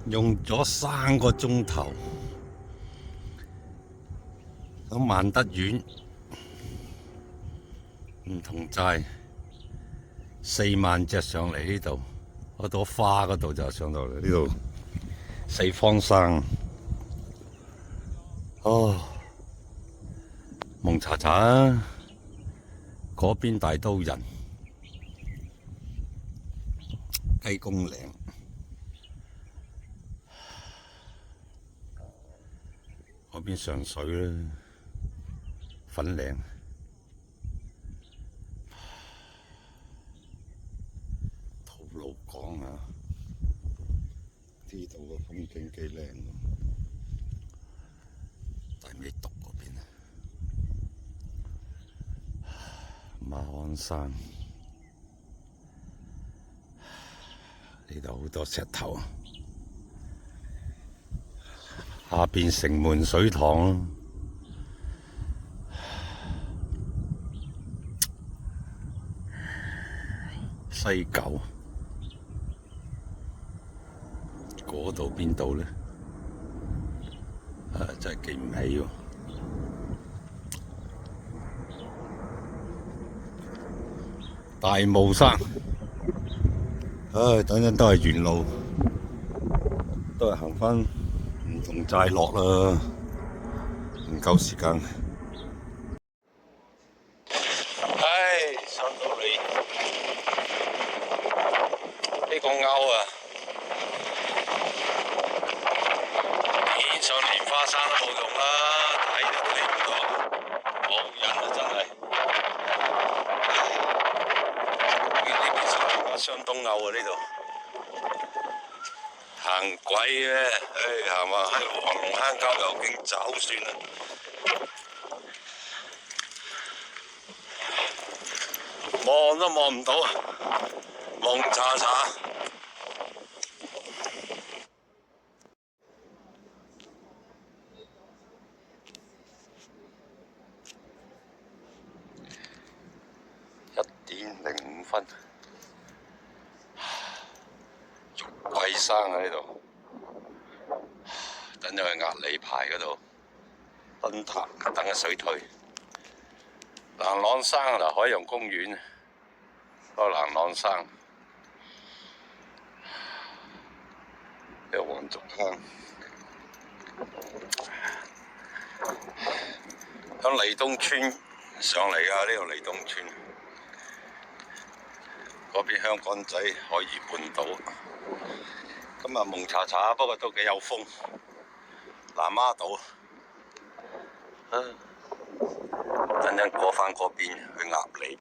用咗3個鐘頭，咁萬德苑唔同齋4萬隻上嚟呢度，嗰朵花嗰度就上到嚟呢度四方山。哦，蒙查查啊，嗰邊大都人，雞公嶺，嗰邊上水啦，粉嶺。吐露港啊，呢度個風景幾靚喎，大尾篤嗰邊啊，馬鞍山呢度好多石頭，下邊城門水塘，西九嗰度邊度呢？真係記唔起喎。大霧山，等陣都係原路，都係行返唔同寨落啦，唔夠時間。上到嚟呢個勾啊，上蓮花山都冇用啦，睇到你嗰度冇人啊，真係。呢邊上蓮花雙東勾啊，呢度行鬼咩？行話喺黃龍坑郊遊徑走算啦。望都望唔到，蒙查查。1:05，玉桂山喺度，等咗去鴨脷排嗰度燈塔等緊水退。南朗山嗱，海洋公園嗰個南朗山，呢個黃竹坑，響利東村上嚟啊！呢個利東村，嗰邊香港仔海怡半島。今日蒙查查，不過都幾有風。南丫島，等陣過返嗰邊去鴨脷。